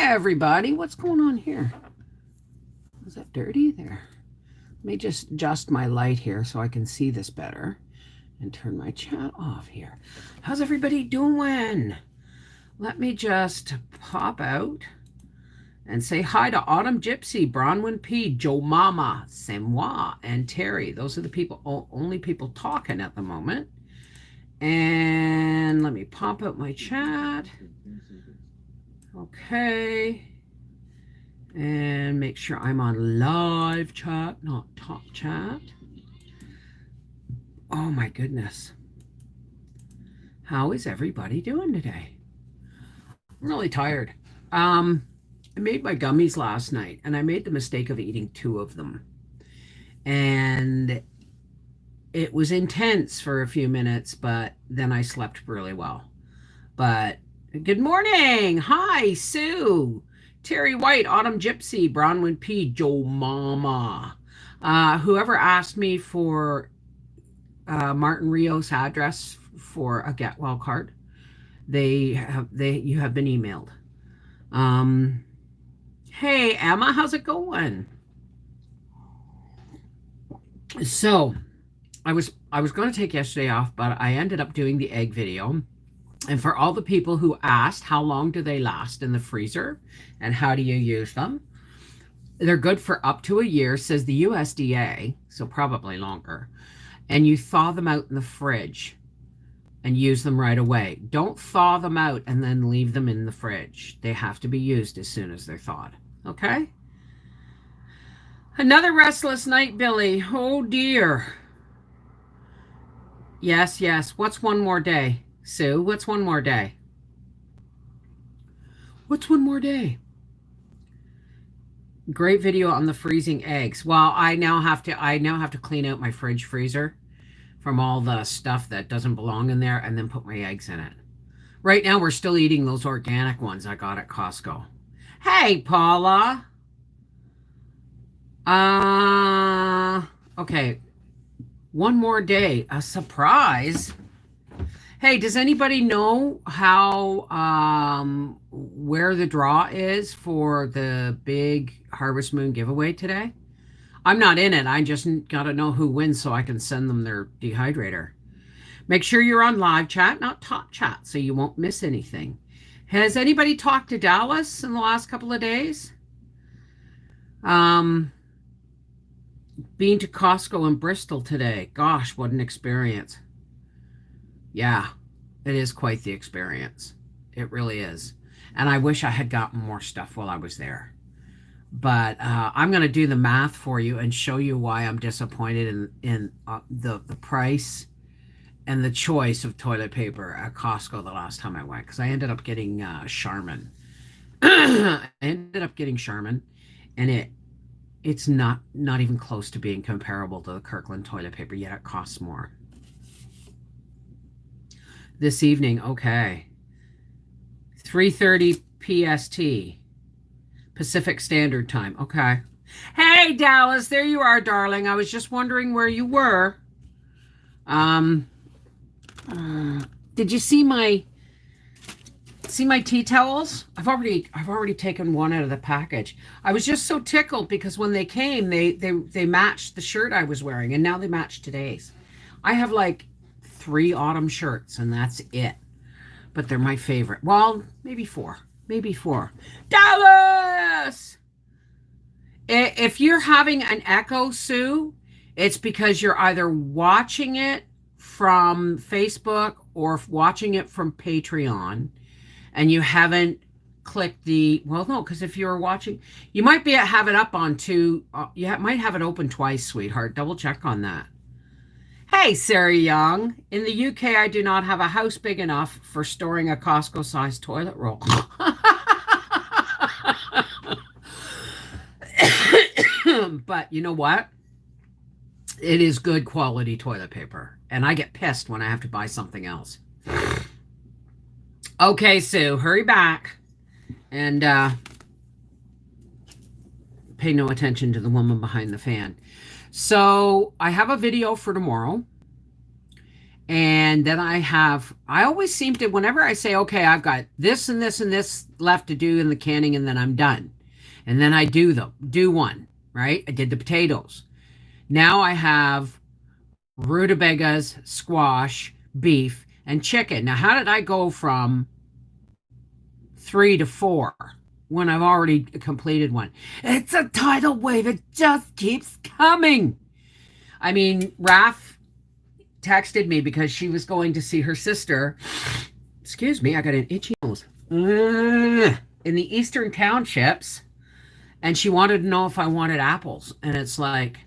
everybody. What's going on here? Is that dirty there? Let me just adjust my light here so I can see this better and turn my chat off here. How's everybody doing? Let me just pop out and say hi to Autumn Gypsy, Bronwyn P, Joe Mama, Samoa, and Terry. Those are the people, only people talking at the moment. And let me pop out my chat. Okay. And make sure I'm on live chat, not top chat. Oh my goodness. How is everybody doing today? I'm really tired. I made my gummies last night and I made the mistake of eating 2 of them. And it was intense for a few minutes, but then I slept really well. But good morning. Hi, Sue. Terry White, Autumn Gypsy, Bronwyn P, Joe Mama. Whoever asked me for Martin Rios' address for a Get Well card, you have been emailed. Hey Emma, how's it going? So I was going to take yesterday off, but I ended up doing the egg video. And for all the people who asked how long do they last in the freezer and how do you use them, they're good for up to a year, says the USDA, so probably longer. And you thaw them out in the fridge and use them right away. Don't thaw them out and then leave them in the fridge. They have to be used as soon as they're thawed. Okay? Another restless night, Billy. Oh dear. Yes. What's one more day? Sue, what's one more day? What's one more day? Great video on the freezing eggs. Well, I now have to clean out my fridge freezer from all the stuff that doesn't belong in there and then put my eggs in it. Right now we're still eating those organic ones I got at Costco. Hey, Paula. Okay. One more day. A surprise. Hey, does anybody know how where the draw is for the big Harvest Moon giveaway today? I'm not in it. I just got to know who wins so I can send them their dehydrator. Make sure you're on live chat, not top chat, so you won't miss anything. Has anybody talked to Dallas in the last couple of days? Been to Costco in Bristol today. Gosh, what an experience. Yeah, it is quite the experience. It really is. And I wish I had gotten more stuff while I was there. But I'm going to do the math for you and show you why I'm disappointed in the price and the choice of toilet paper at Costco the last time I went. Because I ended up getting Charmin. I ended up getting Charmin. And it's not even close to being comparable to the Kirkland toilet paper, yet it costs more. This evening, okay. 3:30 PST, Pacific Standard Time. Okay. Hey, Dallas, there you are, darling. I was just wondering where you were. Did you see my tea towels? I've already taken one out of the package. I was just so tickled because when they came, they matched the shirt I was wearing, and now they match today's. I have like 3 autumn shirts, and that's it. But they're my favorite. Well, maybe 4. Dallas! If you're having an echo, Sue, it's because you're either watching it from Facebook or watching it from Patreon, and you haven't clicked well, no, because if you're watching, you might have it up on 2. You might have it open twice, sweetheart. Double check on that. Hey, Sarah Young. In the UK, I do not have a house big enough for storing a Costco-sized toilet roll. But you know what? It is good quality toilet paper. And I get pissed when I have to buy something else. Okay, Sue, hurry back. And pay no attention to the woman behind the fan. So I have a video for tomorrow. And then I always seem to, whenever I say, okay, I've got this and this and this left to do in the canning, and then I'm done. And then I do one, right? I did the potatoes. Now I have rutabagas, squash, beef, and chicken. Now, how did I go from three to four when I've already completed one? It's a tidal wave. It just keeps coming. I mean, Raph texted me because she was going to see her sister. Excuse me, I got an itchy nose. In the Eastern Townships, and she wanted to know if I wanted apples. And it's like,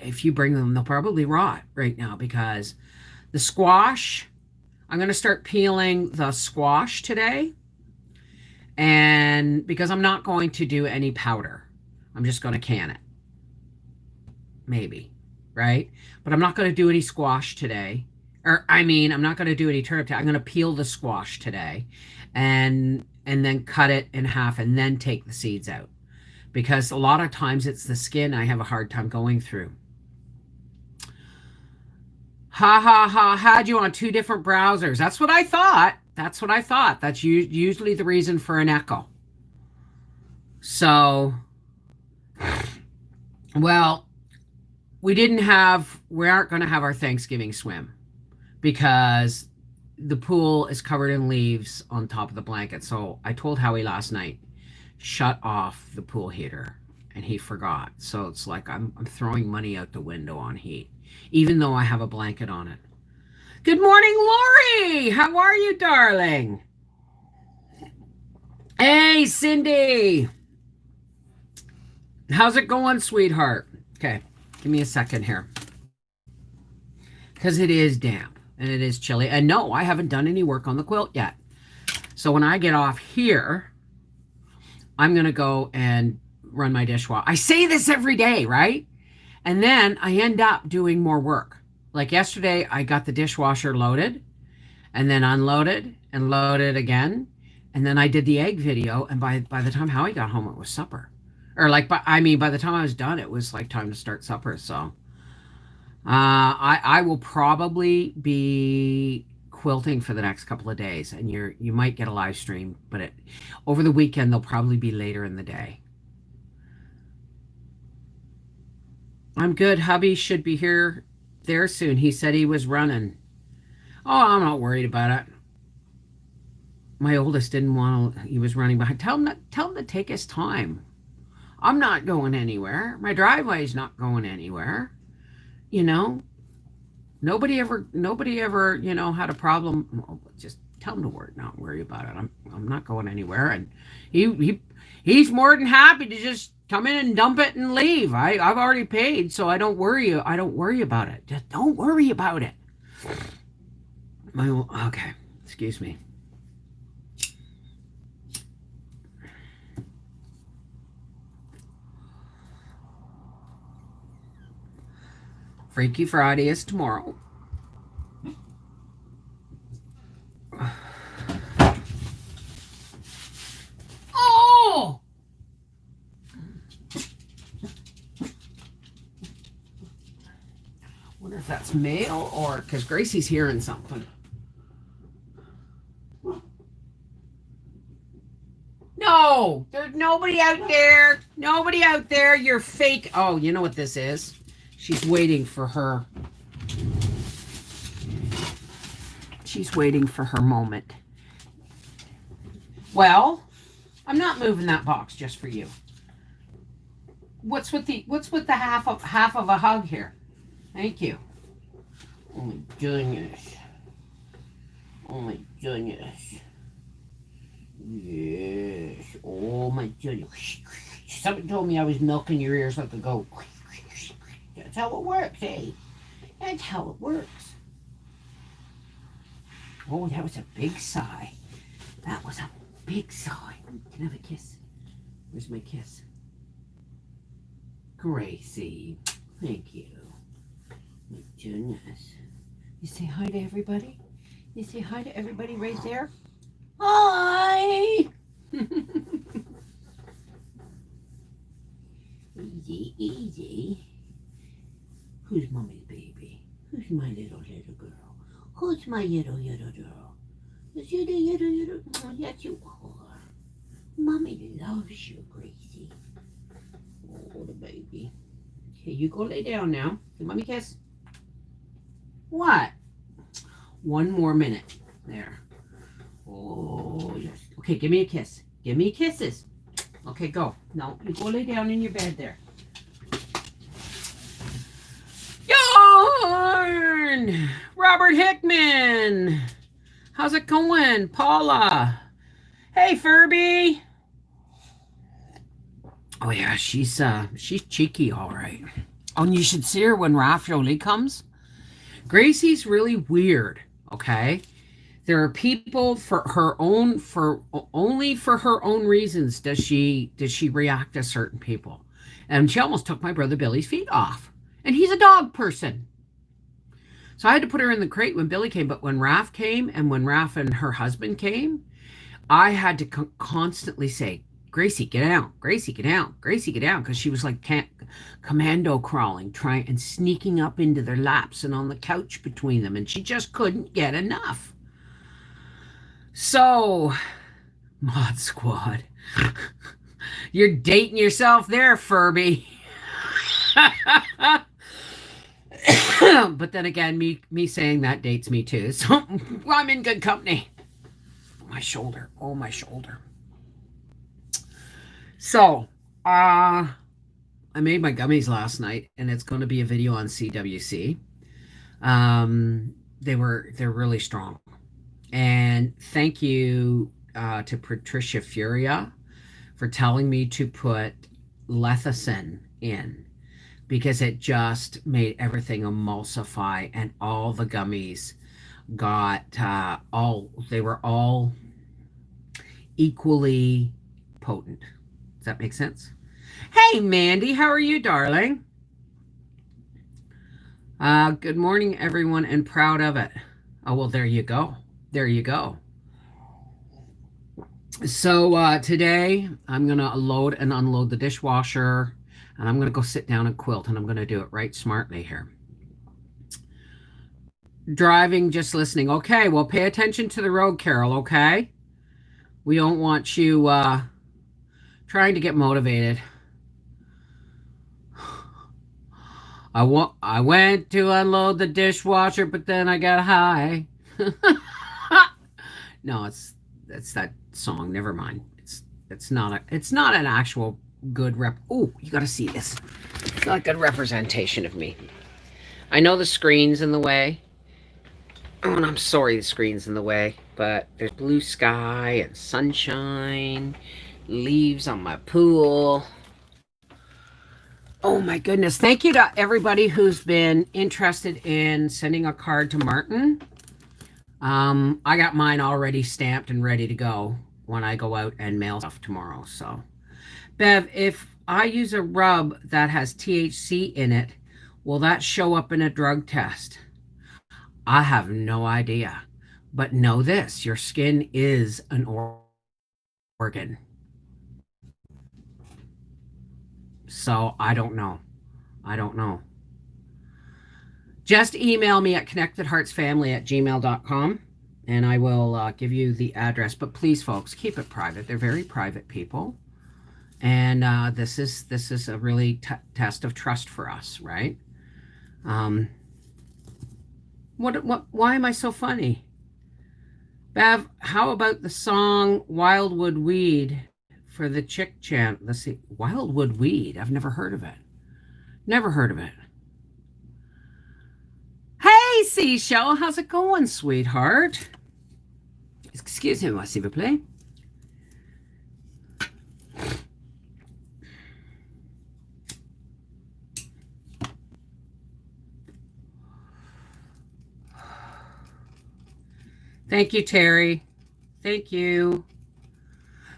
if you bring them, they'll probably rot right now because the squash, I'm going to start peeling the squash today. And because I'm not going to do any powder, I'm just going to can it. Maybe, right? But I'm not going to do any squash today. I'm not going to do any turnip today. I'm going to peel the squash today and then cut it in half and then take the seeds out. Because a lot of times it's the skin I have a hard time going through. Ha ha ha, had you on two different browsers. That's what I thought. That's usually the reason for an echo. So, well, we aren't going to have our Thanksgiving swim because the pool is covered in leaves on top of the blanket. So I told Howie last night, shut off the pool heater, and he forgot. So it's like I'm throwing money out the window on heat, even though I have a blanket on it. Good morning, Lori. How are you, darling? Hey, Cindy. How's it going, sweetheart? Okay, give me a second here. Because it is damp and it is chilly. And no, I haven't done any work on the quilt yet. So when I get off here, I'm going to go and run my dishwasher. I say this every day, right? And then I end up doing more work. Like yesterday, I got the dishwasher loaded and then unloaded and loaded again. And then I did the egg video. And by the time Howie got home, it was supper. Or by the time I was done, it was like time to start supper. So I will probably be quilting for the next couple of days, and you might get a live stream, but over the weekend they'll probably be later in the day. I'm good. Hubby should be there soon. He said he was running. Oh, I'm not worried about it. My oldest didn't want to. He was running behind. Tell him to take his time. I'm not going anywhere. My driveway's not going anywhere. Nobody ever, had a problem. Well, just tell him to not worry about it. I'm not going anywhere, and he's more than happy to just come in and dump it and leave. I've already paid, so I don't worry about it. Just don't worry about it. Okay, excuse me. Freaky Friday is tomorrow. Oh! Wonder if that's mail or because Gracie's hearing something. No, there's nobody out there. Nobody out there. You're fake. Oh, you know what this is? She's waiting for her. She's waiting for her moment. Well, I'm not moving that box just for you. What's with the half of a hug here? Thank you. Oh my goodness. Oh my goodness. Yes. Oh my goodness. Somebody told me I was milking your ears like a goat. That's how it works, eh? That's how it works. Oh, that was a big sigh. That was a big sigh. Can I have a kiss? Where's my kiss? Gracie. Thank you. My goodness. You say hi to everybody? You say hi to everybody right there? Hi! Easy, easy. Who's mommy's baby? Who's my little girl? Who's my little girl? Is you the little? Oh, yes, you are. Mommy loves you, Gracie. Oh, the baby. Okay, you go lay down now. Give mommy a kiss. What? One more minute. There. Oh, yes. Okay, give me a kiss. Give me kisses. Okay, go. No, you go lay down in your bed there. Yarn! Robert Hickman! How's it going? Paula! Hey, Furby! Oh, yeah, she's cheeky, all right. Oh, and you should see her when Ravioli comes. Gracie's really weird, okay? There are people only for her own reasons does she react to certain people. And she almost took my brother Billy's feet off. And he's a dog person. So I had to put her in the crate when Billy came, but when Raph came and when Raph and her husband came, I had to constantly say, Gracie, get down. Gracie, get down. Gracie, get down. Because she was like commando crawling, trying and sneaking up into their laps and on the couch between them. And she just couldn't get enough. So, Mod Squad, you're dating yourself there, Furby. But then again, me saying that dates me too. So I'm in good company. My shoulder. Oh, my shoulder. So, I made my gummies last night, and it's going to be a video on CWC. They're really strong. And thank you to Patricia Furia for telling me to put lecithin in, because it just made everything emulsify, and all the gummies got they were all equally potent. Does that make sense? Hey, Mandy, how are you, darling? Good morning, everyone, and proud of it. Oh, well, there you go. There you go. So today I'm going to load and unload the dishwasher, and I'm going to go sit down and quilt, and I'm going to do it right smartly here. Driving, just listening. Okay, well, pay attention to the road, Carol, okay? We don't want you trying to get motivated. I went to unload the dishwasher, but then I got high. No, it's that song. Never mind. It's not an actual good rep. Oh, you got to see this. It's not a good representation of me. I know the screen's in the way. Oh, and I'm sorry the screen's in the way, but there's blue sky and sunshine, leaves on my pool. Oh my goodness. Thank you to everybody who's been interested in sending a card to Martin. I got mine already stamped and ready to go when I go out and mail stuff tomorrow. So, Bev, if I use a rub that has THC in it, will that show up in a drug test? I have no idea. But know this, your skin is an organ. So I don't know. I don't know. Just email me at connectedheartsfamily@gmail.com, and I will give you the address. But please, folks, keep it private. They're very private people. And this is a really test of trust for us, right? Why am I so funny? Bev, how about the song Wildwood Weed for the Chick Chant? Let's see. Wildwood Weed. I've never heard of it. Never heard of it. Hey, Seashell. How's it going, sweetheart? Excusez-moi, s'il vous plaît. Thank you, Terry. Thank you.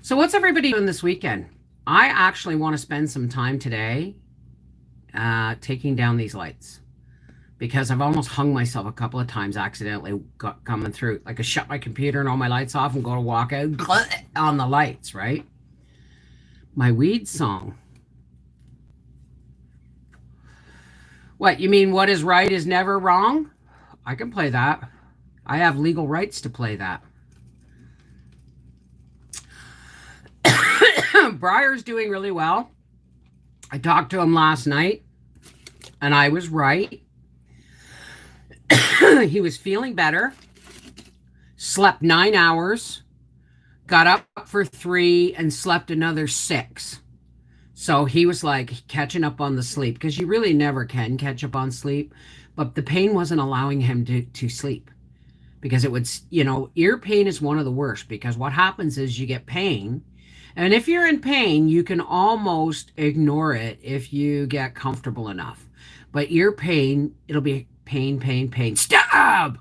So what's everybody doing this weekend? I actually want to spend some time today taking down these lights, because I've almost hung myself a couple of times accidentally coming through. Like I shut my computer and all my lights off and go to walk out on the lights, right? My weed song. What, you mean what is right is never wrong? I can play that. I have legal rights to play that. Briar's doing really well. I talked to him last night, and I was right. He was feeling better, slept 9 hours, got up for 3, and slept another 6. So he was like catching up on the sleep because you really never can catch up on sleep. But the pain wasn't allowing him to sleep because it would, ear pain is one of the worst because what happens is you get pain. And if you're in pain, you can almost ignore it if you get comfortable enough. But ear pain, it'll be pain, pain, pain, stab!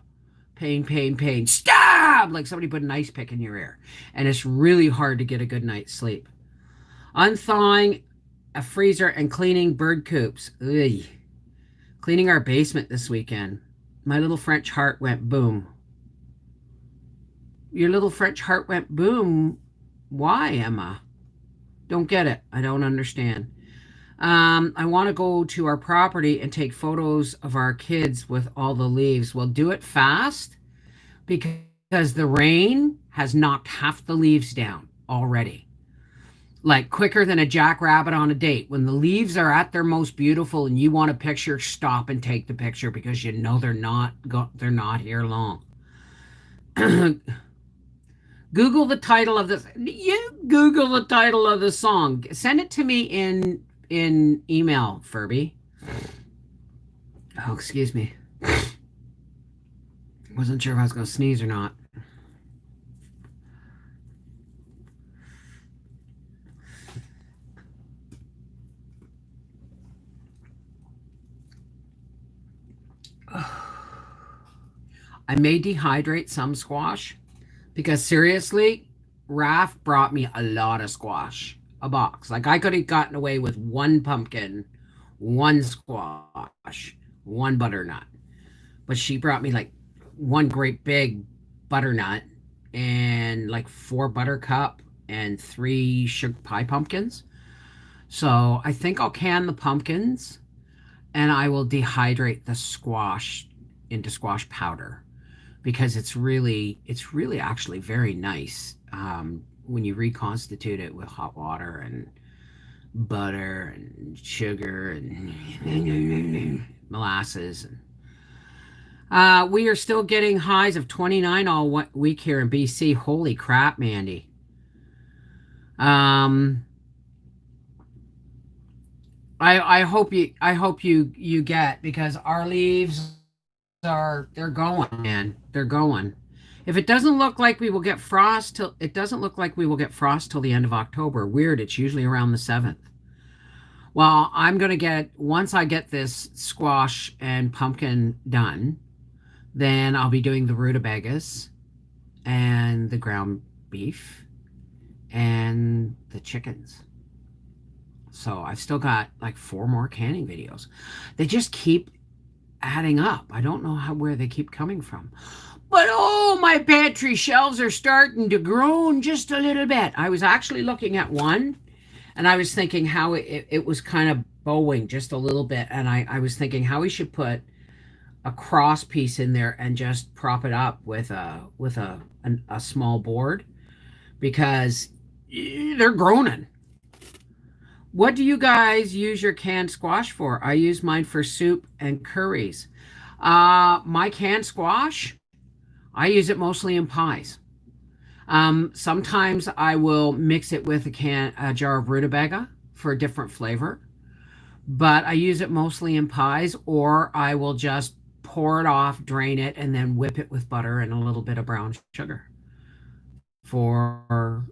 Pain, pain, pain, stab! Like somebody put an ice pick in your ear. And it's really hard to get a good night's sleep. Unthawing a freezer and cleaning bird coops. Ugh. Cleaning our basement this weekend. My little French heart went boom. Your little French heart went boom. Why, Emma? Don't get it. I don't understand. I want to go to our property and take photos of our kids with all the leaves. Well, do it fast because the rain has knocked half the leaves down already. Like quicker than a jackrabbit on a date. When the leaves are at their most beautiful and you want a picture, stop and take the picture because you know they're not here long. Google the title of this. You Google the title of the song. Send it to me in email, Furby. Oh, excuse me. Wasn't sure if I was going to sneeze or not. I may dehydrate some squash because seriously, Raph brought me a lot of squash, a box. Like I could have gotten away with one pumpkin, one squash, one butternut. But she brought me like one great big butternut and like 4 buttercup and 3 sugar pie pumpkins. So I think I'll can the pumpkins and I will dehydrate the squash into squash powder because it's really actually very nice when you reconstitute it with hot water and butter and sugar and molasses. We are still getting highs of 29 all week here in BC. Holy crap, Mandy. Um, I hope you get because our leaves they're going, man. They're going. If it doesn't look like we will get frost till it doesn't look like we will get frost till the end of October. Weird, it's usually around the 7th. Well, I'm gonna get once I get this squash and pumpkin done, then I'll be doing the rutabagas and the ground beef and the chickens. So I've still got like 4 more canning videos. They just keep adding up. I don't know where they keep coming from. But oh, my pantry shelves are starting to groan just a little bit. I was actually looking at one and I was thinking how it was kind of bowing just a little bit. And I was thinking how we should put a cross piece in there and just prop it up with a small board because they're groaning. What do you guys use your canned squash for? I use mine for soup and curries. My canned squash, I use it mostly in pies. Sometimes I will mix it with a jar of rutabaga for a different flavor, but I use it mostly in pies, or I will just pour it off, drain it, and then whip it with butter and a little bit of brown sugar for,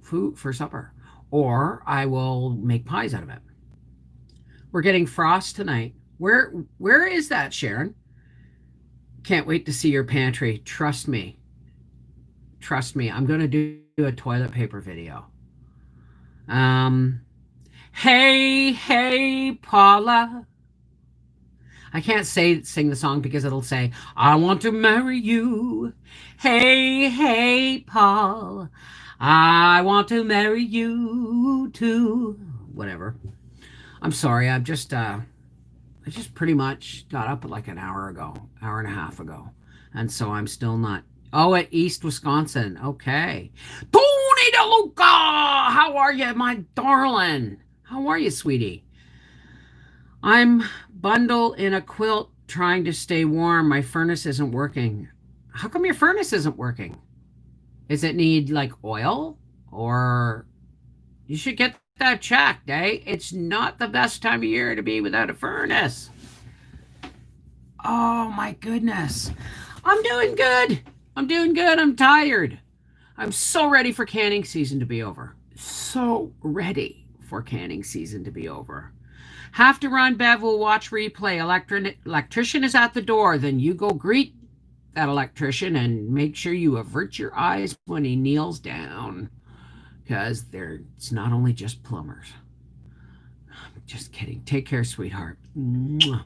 food for supper. Or I will make pies out of it. We're getting frost tonight. Where is that, Sharon? Can't wait to see your pantry. Trust me. Trust me. I'm going to do a toilet paper video. Um, hey, hey, Paula. I can't sing the song because it'll say, I want to marry you. Hey, hey, Paul. I want to marry you too. Whatever. I'm sorry. I just pretty much got up like an hour and a half ago. And so I'm still not. Oh, at East Wisconsin. Okay. Tony DeLuca! How are you, my darling? How are you, sweetie? I'm bundled in a quilt trying to stay warm. My furnace isn't working. How come your furnace isn't working? Does it need like oil? Or you should get that checked, eh? It's not the best time of year to be without a furnace. Oh my goodness. I'm doing good. I'm doing good. I'm tired. I'm so ready for canning season to be over. So ready for canning season to be over. Have to run, Bev. Will watch replay. Electrician is at the door. Then you go greet that electrician and make sure you avert your eyes when he kneels down. Because it's not only just plumbers. Just kidding. Take care, sweetheart. Mwah.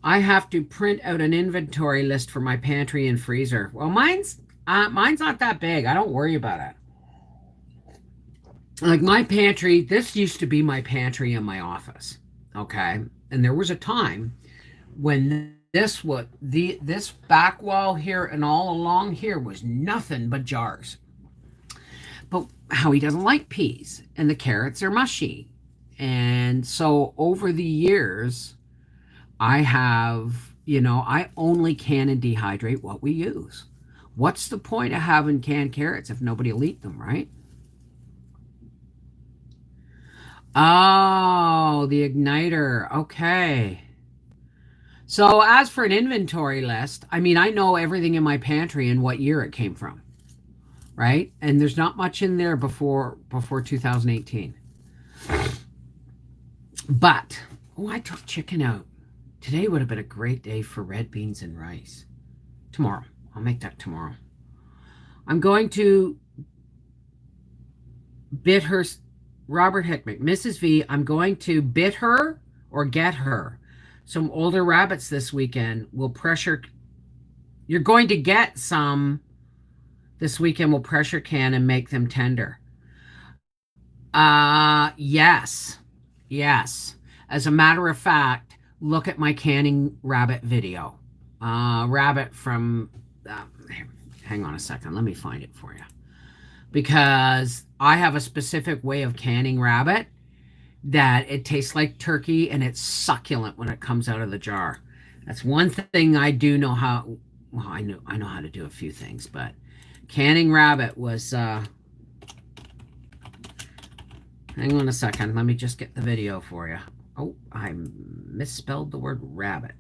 I have to print out an inventory list for my pantry and freezer. Well, mine's not that big. I don't worry about it. Like my pantry, this used to be my pantry in my office. Okay, and there was a time when this back wall here and all along here was nothing but jars. But Howie doesn't like peas, and the carrots are mushy, and so over the years I only can and dehydrate what we use. What's the point of having canned carrots if nobody will eat them, right? Oh, the igniter. Okay. So as for an inventory list, I mean, I know everything in my pantry and what year it came from, right? And there's not much in there before 2018. But I took chicken out. Today would have been a great day for red beans and rice. Tomorrow. I'll make that tomorrow. I'm going to bid her, Robert Hickman, Mrs. V, I'm going to bid her or get her some older rabbits this weekend. Will pressure, you're going to get some this weekend, will pressure can and make them tender. Yes. Yes. As a matter of fact, look at my canning rabbit video. Rabbit from, uh, hang on a second, let me find it for you. Because I have a specific way of canning rabbit that it tastes like turkey and it's succulent when it comes out of the jar. That's one thing I do know how. Well, I know how to do a few things, but canning rabbit was. Hang on a second. Let me just get the video for you. Oh, I misspelled the word rabbit.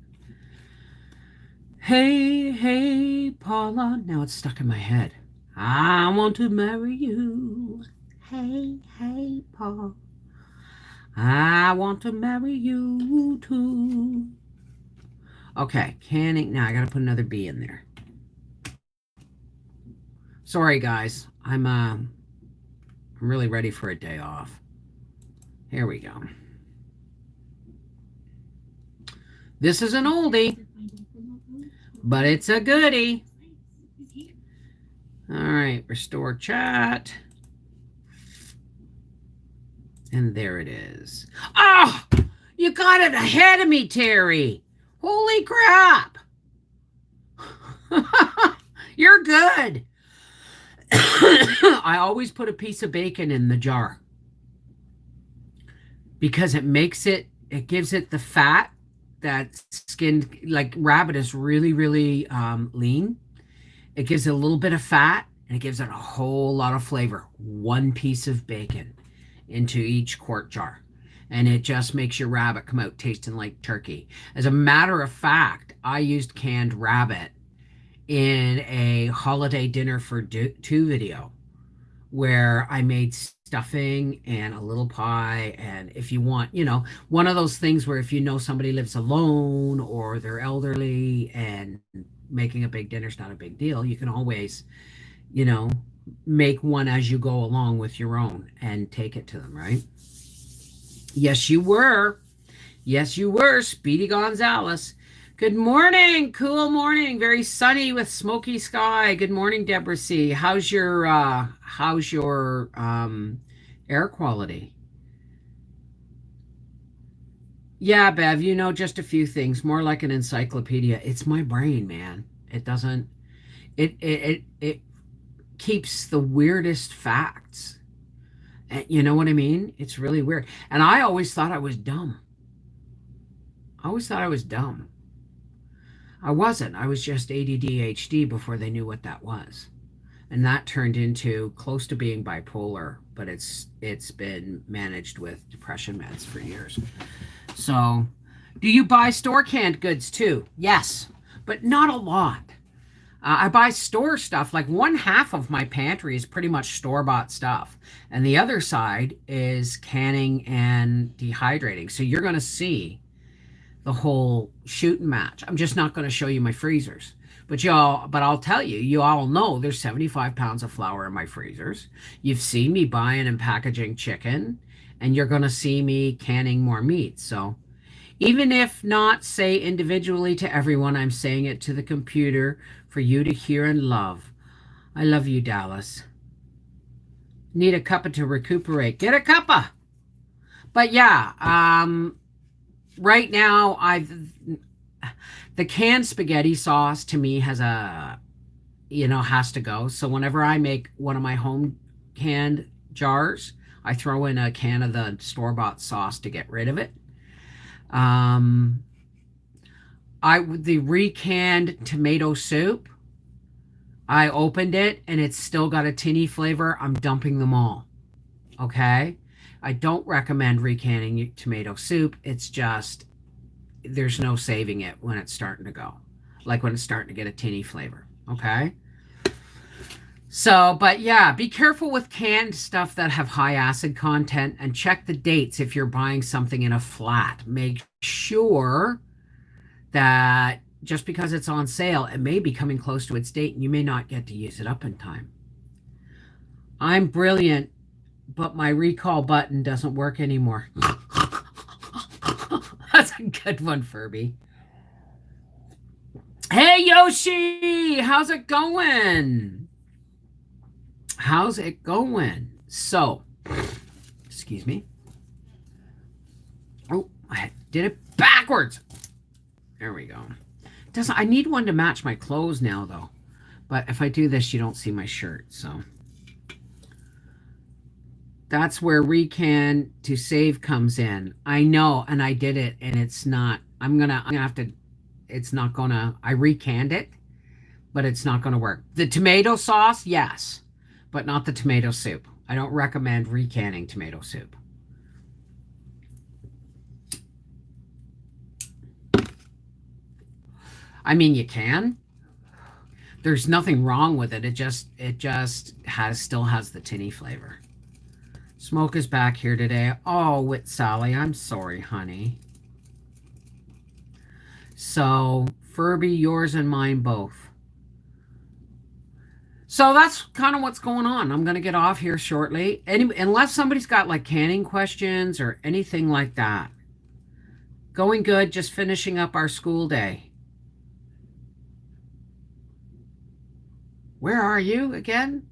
Hey, hey, Paula. Now it's stuck in my head. I want to marry you. Hey, hey, Paul. I want to marry you too. Okay, canning. Now I gotta put another B in there. Sorry, guys. I'm really ready for a day off. Here we go. This is an oldie, but it's a goodie. All right, restore chat. And there it is. Oh, you got it ahead of me, Terry. Holy crap. You're good. I always put a piece of bacon in the jar because it gives it the fat that skin, like rabbit is really, really lean. It gives it a little bit of fat and it gives it a whole lot of flavor. One piece of bacon into each quart jar. And it just makes your rabbit come out tasting like turkey. As a matter of fact, I used canned rabbit in a holiday dinner for two video where I made stuffing and a little pie. And if you want, one of those things where if somebody lives alone or they're elderly and making a big dinner is not a big deal, you can always, make one as you go along with your own and take it to them, right? Yes, you were. Yes, you were, Speedy Gonzalez. Good morning. Cool morning. Very sunny with smoky sky. Good morning, Deborah C. How's your air quality? Yeah, Bev, you know just a few things, more like an encyclopedia. It's my brain, man. It doesn't it keeps the weirdest facts. You know what I mean? It's really weird. And I always thought I was dumb. I always thought I was dumb. I wasn't. I was just ADHD before they knew what that was. And that turned into close to being bipolar, but it's been managed with depression meds for years. So, do you buy store canned goods too? Yes, but not a lot. I buy store stuff. Like one half of my pantry is pretty much store bought stuff, and the other side is canning and dehydrating. So you're going to see the whole shooting match. I'm just not going to show you my freezers. But I'll tell you, you all know there's 75 pounds of flour in my freezers. You've seen me buying and packaging chicken, and you're going to see me canning more meat. So even if not say individually to everyone, I'm saying it to the computer for you to hear and love. I love you, Dallas. Need a cuppa to recuperate. Get a cuppa. But yeah, right now the canned spaghetti sauce to me has to go. So whenever I make one of my home canned jars, I throw in a can of the store-bought sauce to get rid of it. Um, the recanned tomato soup, I opened it and it's still got a tinny flavor. I'm dumping them all. Okay? I don't recommend recanning tomato soup. It's just there's no saving it when it's starting to go. Like when it's starting to get a tinny flavor. Okay? So, but yeah, be careful with canned stuff that have high acid content and check the dates if you're buying something in a flat. Make sure that just because it's on sale, it may be coming close to its date and you may not get to use it up in time. I'm brilliant, but my recall button doesn't work anymore. That's a good one, Furby. Hey, Yoshi! How's it going? How's it going? So, excuse me. Oh, I did it backwards. There we go. I need one to match my clothes now, though. But if I do this, you don't see my shirt, so. That's where recan to save comes in. I know, and I did it, and it's not. I'm gonna have to. It's not gonna. I recanned it, but it's not gonna work. The tomato sauce, yes, but not the tomato soup. I don't recommend recanning tomato soup. I mean, you can. There's nothing wrong with it. It just still has the tinny flavor. Smoke is back here today. Oh, with Sally, I'm sorry, honey. So, Furby, yours and mine both. So that's kind of what's going on. I'm going to get off here shortly. Unless somebody's got like canning questions or anything like that. Going good, just finishing up our school day. Where are you again?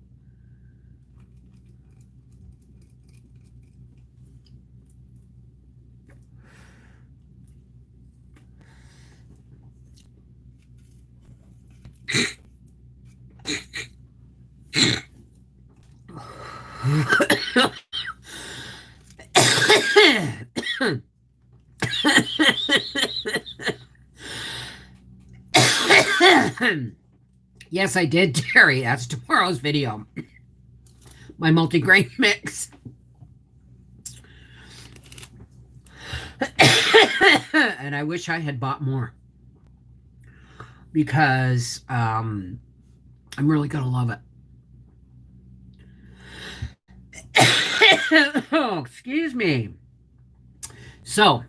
Yes, I did, Terry. That's tomorrow's video. My multigrain mix. And I wish I had bought more because I'm really going to love it. Oh, excuse me. So,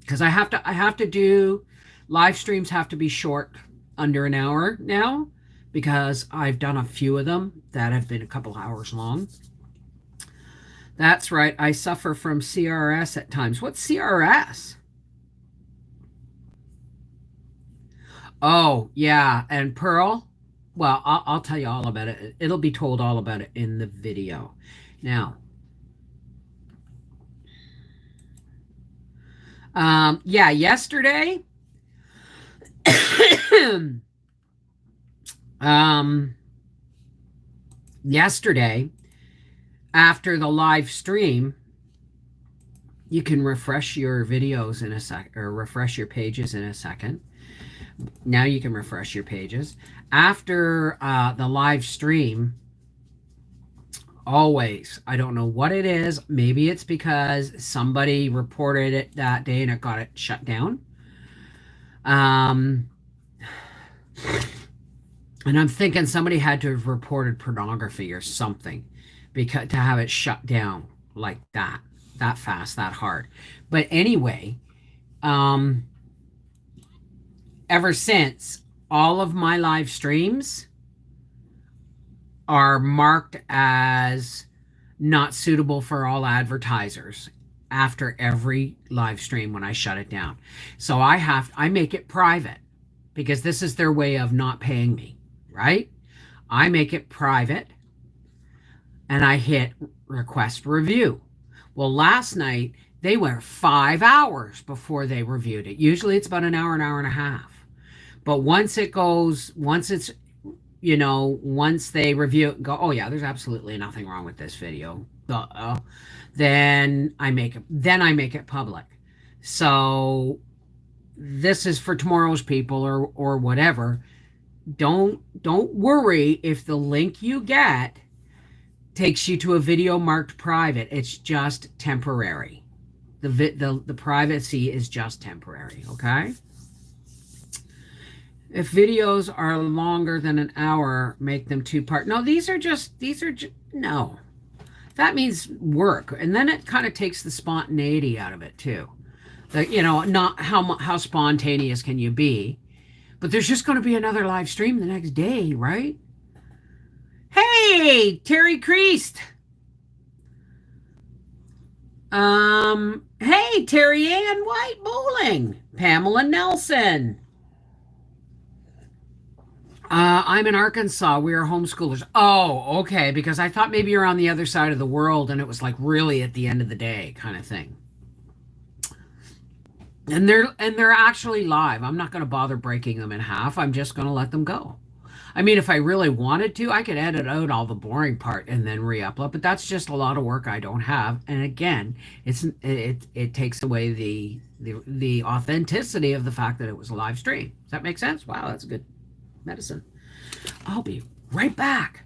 because I have to do live streams have to be short, under an hour now, because I've done a few of them that have been a couple hours long. That's right. I suffer from CRS at times. What's CRS? Oh, yeah. And Pearl, well, I'll tell you all about it. It'll be told all about it in the video. Now, Yeah, um, yesterday after the live stream, you can refresh your videos in a sec or refresh your pages in a second. Now you can refresh your pages after the live stream. Always, I don't know what it is. Maybe it's because somebody reported it that day and it got it shut down. Um, and I'm thinking somebody had to have reported pornography or something because to have it shut down like that fast, that hard. But anyway, um, ever since, all of my live streams are marked as not suitable for all advertisers after every live stream when I shut it down. So I make it private because this is their way of not paying me, right? I make it private and I hit request review. Well, last night they went 5 hours before they reviewed it. Usually it's about an hour and a half. But once they review it and go, oh yeah, there's absolutely nothing wrong with this video. Then I make it public. So this is for tomorrow's people or whatever. Don't worry if the link you get takes you to a video marked private. It's just temporary. The privacy is just temporary, okay? If videos are longer than an hour, make them two-part. No, no. That means work. And then it kind of takes the spontaneity out of it too. Not how spontaneous can you be, but there's just going to be another live stream the next day, right? Hey, Terry Creast. Hey, Terry Ann White Bowling. Pamela Nelson. I'm in Arkansas. We are homeschoolers. Oh, okay. Because I thought maybe you're on the other side of the world and it was like really at the end of the day kind of thing. And they're actually live. I'm not going to bother breaking them in half. I'm just going to let them go. I mean, if I really wanted to, I could edit out all the boring part and then re-upload, but that's just a lot of work I don't have. And again, it takes away the authenticity of the fact that it was a live stream. Does that make sense? Wow, that's good medicine. I'll be right back.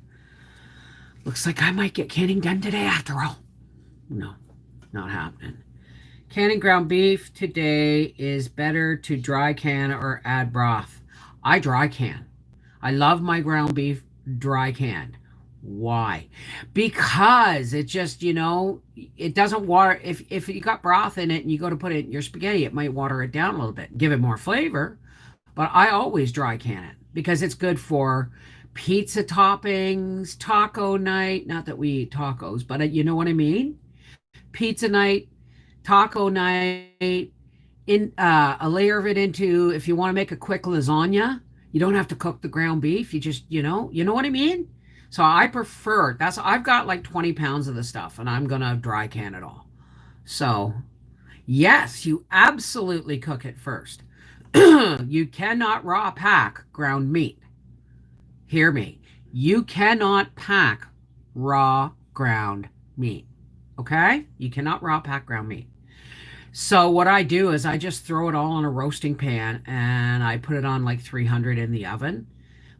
Looks like I might get canning done today after all. No, not happening. Canning ground beef today is better to dry can or add broth. I dry can. I love my ground beef dry canned. Why? Because it just, it doesn't water. If you got broth in it and you go to put it in your spaghetti, it might water it down a little bit, give it more flavor. But I always dry can it because it's good for pizza toppings, taco night. Not that we eat tacos, but you know what I mean? Pizza night, taco night, in a layer of it into if you want to make a quick lasagna, you don't have to cook the ground beef. You just, you know what I mean? So I prefer I've got like 20 pounds of the stuff and I'm gonna dry can it all. So yes, you absolutely cook it first. You cannot raw pack ground meat. Hear me. You cannot pack raw ground meat. Okay? You cannot raw pack ground meat. So what I do is I just throw it all in a roasting pan and I put it on like 300 in the oven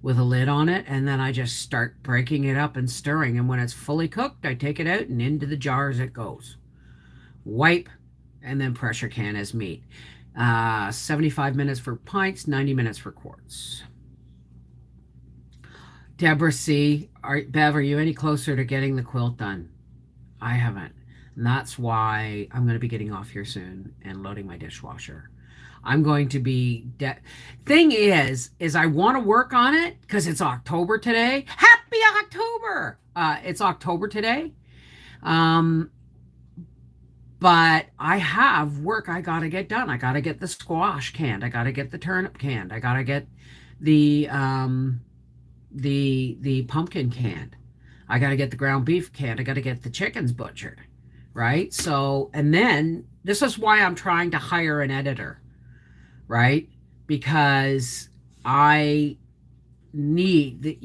with a lid on it. And then I just start breaking it up and stirring. And when it's fully cooked, I take it out and into the jars it goes. Wipe and then pressure can as meat. 75 minutes for pints, 90 minutes for quarts. Deborah C. Bev, are you any closer to getting the quilt done? I haven't. And that's why I'm going to be getting off here soon and loading my dishwasher. I'm going to be... Thing is I want to work on it because it's October today. Happy October! It's October today. But I have work I got to get done. I got to get the squash canned. I got to get the turnip canned. I got to get the pumpkin canned. I got to get the ground beef canned. I got to get the chickens butchered, right? So, and then This is why I'm trying to hire an editor, right? Because I need the,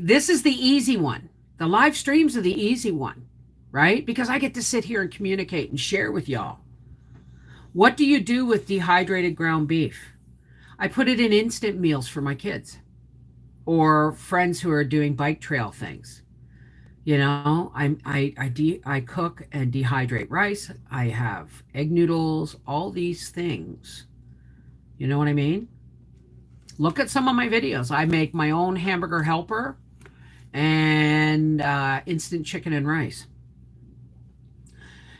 this is the easy one. The live streams are the easy one, right? Because I get to sit here and communicate and share with y'all. What do you do with dehydrated ground beef? I put it in instant meals for my kids or friends who are doing bike trail things. I cook and dehydrate rice. I have egg noodles, all these things. You know what I mean? Look at some of my videos. I make my own hamburger helper and instant chicken and rice.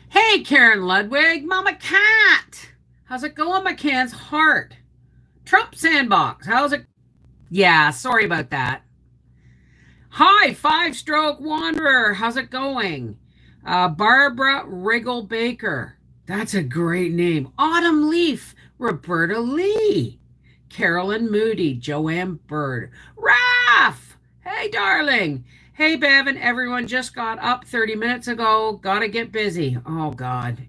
Hey, Karen Ludwig, Mama Cat. How's it going, McCann's heart? Trump Sandbox, how's it? Yeah, sorry about that. Hi, Five Stroke Wanderer, how's it going? Barbara Riggle Baker, that's a great name. Autumn Leaf, Roberta Lee. Carolyn Moody, Joanne Bird. Raph, hey, darling. Hey, Bevan, everyone just got up 30 minutes ago. Gotta get busy. Oh, God.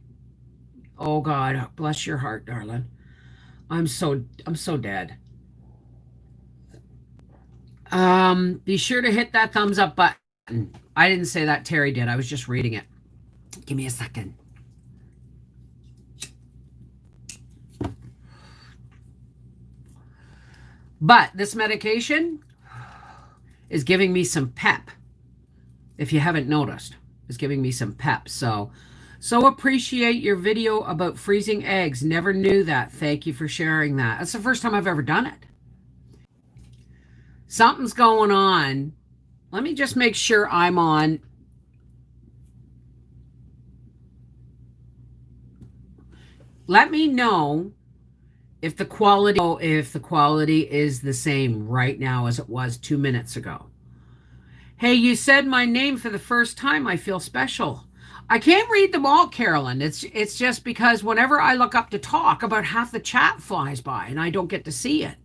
Oh, God. Bless your heart, darling. I'm so dead. Be sure to hit that thumbs up button. I didn't say that, Terry did. I was just reading it. Give me a second. But this medication is giving me some pep. If you haven't noticed, it's giving me some pep. So appreciate your video about freezing eggs. Never knew that. Thank you for sharing that. That's the first time I've ever done it. Something's going on. Let me just make sure I'm on. Let me know if the quality is the same right now as it was 2 minutes ago. Hey, you said my name for the first time. I feel special. I can't read them all, Carolyn. It's just because whenever I look up to talk, about half the chat flies by and I don't get to see it.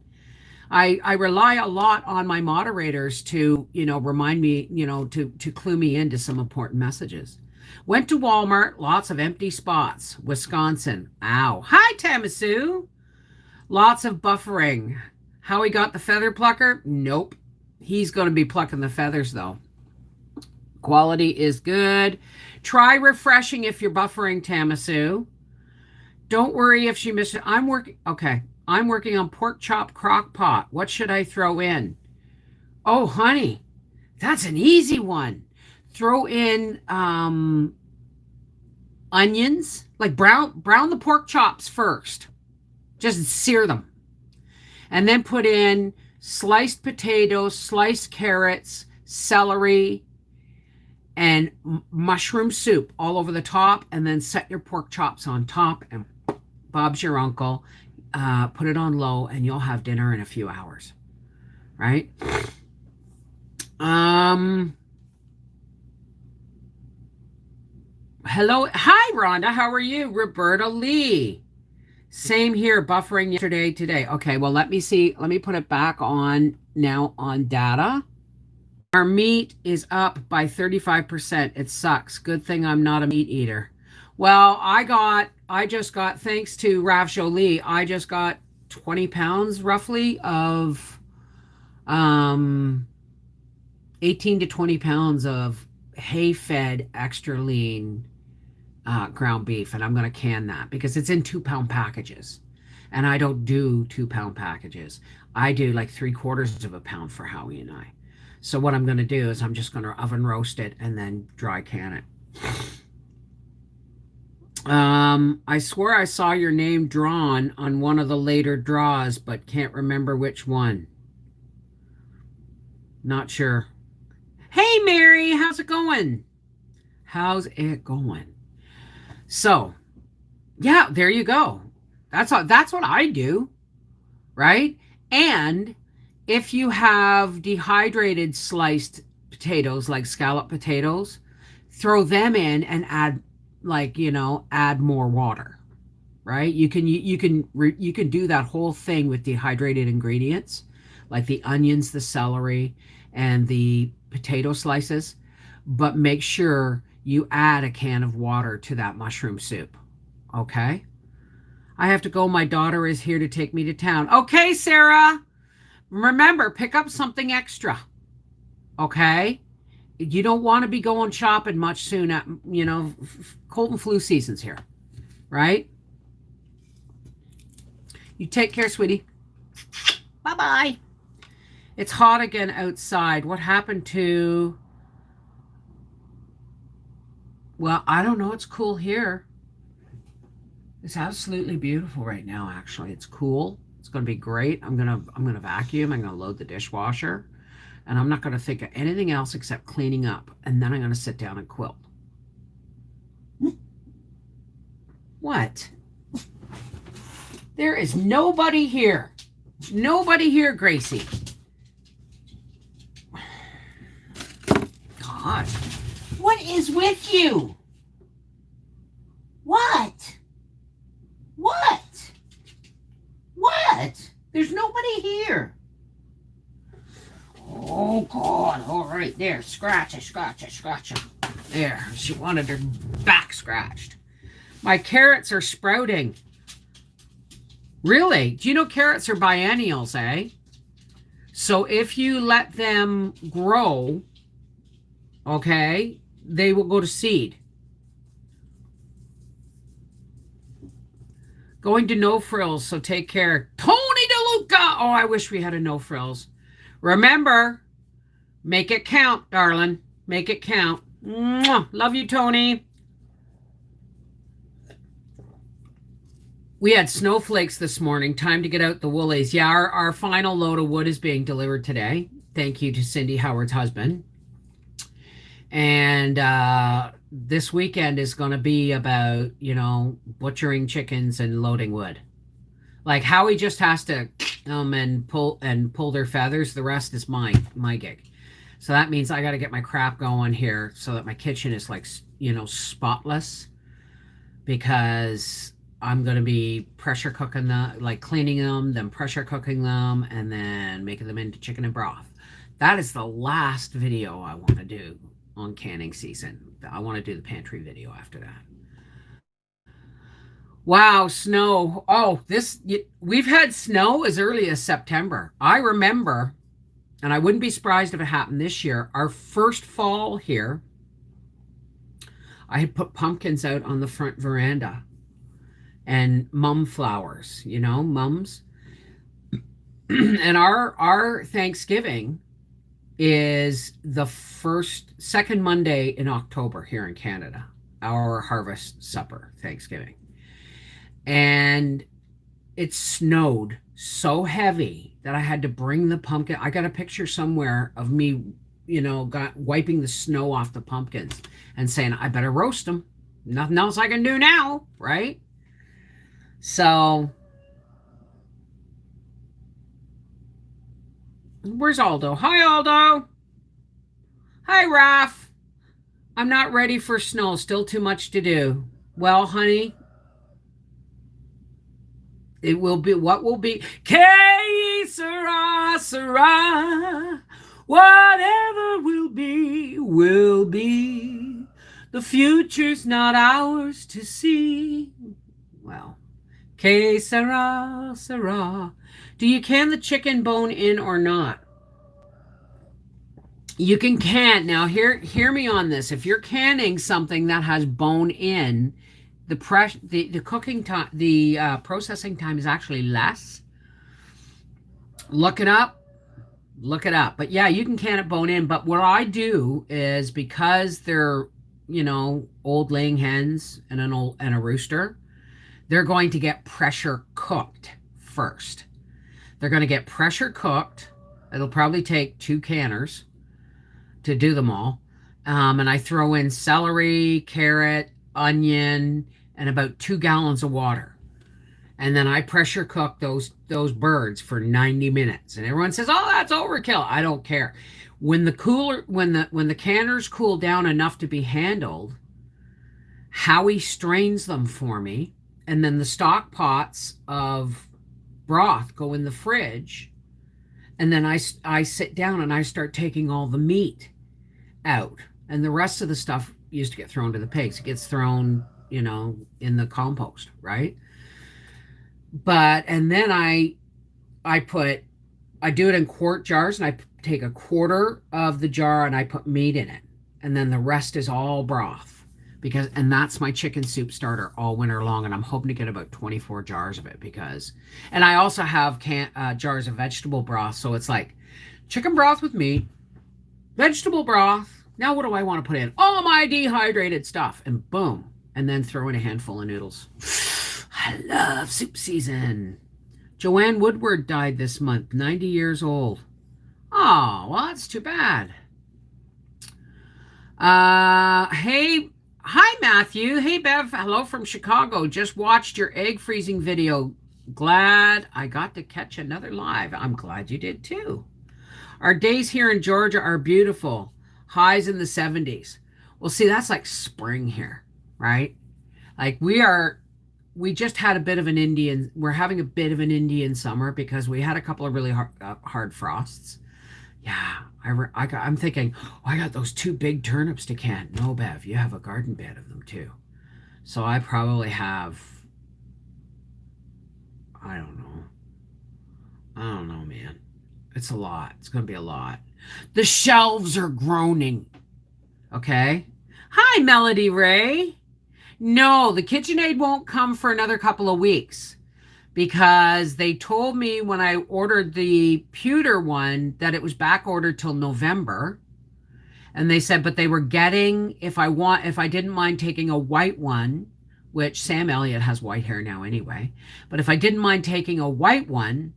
I rely a lot on my moderators to, remind me, to clue me into some important messages. Went to Walmart, lots of empty spots. Wisconsin. Ow. Hi, Tamasu. Lots of buffering. How he got the feather plucker? Nope. He's going to be plucking the feathers, though. Quality is good. Try refreshing if you're buffering, Tamasu. Don't worry if she missed it. I'm working on pork chop crock pot. What should I throw in? Oh, honey, that's an easy one. Throw in onions, like brown the pork chops first. Just sear them. And then put in sliced potatoes, sliced carrots, celery, and mushroom soup all over the top. And then set your pork chops on top. And Bob's your uncle. Put it on low, and you'll have dinner in a few hours. Right? Hello. Hi, Rhonda. How are you? Roberta Lee. Same here, buffering yesterday, today. Okay, well, let me see. Let me put it back on now on data. Our meat is up by 35%. It sucks. Good thing I'm not a meat eater. Well, I just got, thanks to Rav Jolie, I just got 20 pounds roughly of 18 to 20 pounds of hay-fed extra lean ground beef, and I'm going to can that because it's in 2-pound packages, and I don't do 2-pound packages. I do like 3/4 of a pound for Howie and I. So what I'm going to do is I'm just going to oven roast it and then dry can it. I swear I saw your name drawn on one of the later draws, but can't remember which one. Not sure. Hey, Mary, how's it going? How's it going? So, yeah, there you go. That's what I do, right? And if you have dehydrated sliced potatoes, like scallop potatoes, throw them in and add add more water, right? You can do that whole thing with dehydrated ingredients, like the onions, the celery, and the potato slices, but make sure you add a can of water to that mushroom soup. Okay? I have to go. My daughter is here to take me to town. Okay, Sarah. Remember, pick up something extra. Okay? You don't want to be going shopping much soon. Cold and flu season's here, right? You take care, sweetie. Bye-bye. It's hot again outside. What happened to... Well, I don't know. It's cool here. It's absolutely beautiful right now, actually. It's cool. It's going to be great. I'm going to vacuum. I'm going to load the dishwasher. And I'm not going to think of anything else except cleaning up. And then I'm going to sit down and quilt. What? There is nobody here. Nobody here, Gracie. God. What is with you? What? What? What? There's nobody here. Oh, God. All right, there. Scratch it. There. She wanted her back scratched. My carrots are sprouting. Really? Do you know carrots are biennials, eh? So if you let them grow, okay, they will go to seed. Going to no frills, so take care. Tony DeLuca! Oh, I wish we had a no frills. Remember, make it count, darling. Make it count. Mwah. Love you, Tony. We had snowflakes this morning. Time to get out the woolies. Yeah, our final load of wood is being delivered today. Thank you to Cindy Howard's husband. And this weekend is going to be about, butchering chickens and loading wood. Like Howie just has to and pull their feathers. The rest is my gig. So that means I got to get my crap going here so that my kitchen is spotless, because I'm going to be pressure cooking cleaning them, then pressure cooking them, and then making them into chicken and broth. That is the last video I want to do on canning season. I want to do the pantry video after that. Wow, snow. Oh, we've had snow as early as September. I remember, and I wouldn't be surprised if it happened this year, our first fall here, I had put pumpkins out on the front veranda and mum flowers, mums. And our Thanksgiving is the second Monday in October here in Canada, our harvest supper, Thanksgiving. And it snowed so heavy that I had to bring the pumpkin. I got a picture somewhere of me, wiping the snow off the pumpkins and saying, I better roast them. Nothing else I can do now, right? So, where's Aldo? Hi, Aldo. Hi, Raph. I'm not ready for snow. Still too much to do. Well, honey, it will be what will be. Que sera, sera. Whatever will be, will be. The future's not ours to see. Well, que sera, sera. Do you can the chicken bone in or not? You can can. Now, hear me on this. If you're canning something that has bone in, the cooking time, the processing time is actually less. Look it up. But yeah, you can can it bone in. But what I do is, because they're old laying hens and a rooster, they're going to get pressure cooked first. They're going to get pressure cooked. It'll probably take 2 canners to do them all. And I throw in celery, carrot, onion, and about 2 gallons of water. And then I pressure cook those birds for 90 minutes. And everyone says, "Oh, that's overkill." I don't care. When the canners cool down enough to be handled, Howie strains them for me, and then the stock pots of broth go in the fridge. And then I sit down and I start taking all the meat out, and the rest of the stuff used to get thrown to the pigs. It gets thrown, in the compost, right? But and then I put I do it in quart jars, and I take a quarter of the jar and I put meat in it, and then the rest is all broth, and that's my chicken soup starter all winter long, and I'm hoping to get about 24 jars of it and I also have jars of vegetable broth, so it's like chicken broth with meat, vegetable broth. Now what do I want to put in? All my dehydrated stuff, and boom, and then throw in a handful of noodles. I love soup season. Joanne Woodward died this month, 90 years old. Oh, well, that's too bad. Hey, hi, Matthew. Hey, Bev. Hello from Chicago. Just watched your egg freezing video. Glad I got to catch another live. I'm glad you did too. Our days here in Georgia are beautiful. Highs in the 70s. Well, see, that's like spring here, right? Like we just had we're having a bit of an Indian summer because we had a couple of really hard frosts. Yeah, I'm thinking, oh, I got those 2 big turnips to can. No, Bev, you have a garden bed of them too. So I probably have, I don't know. I don't know, man. It's a lot. It's going to be a lot. The shelves are groaning. Okay. Hi, Melody Ray. No, the KitchenAid won't come for another couple of weeks because they told me when I ordered the pewter one that it was back ordered till November. And they said, but they were getting, if I didn't mind taking a white one, which Sam Elliott has white hair now anyway, but if I didn't mind taking a white one,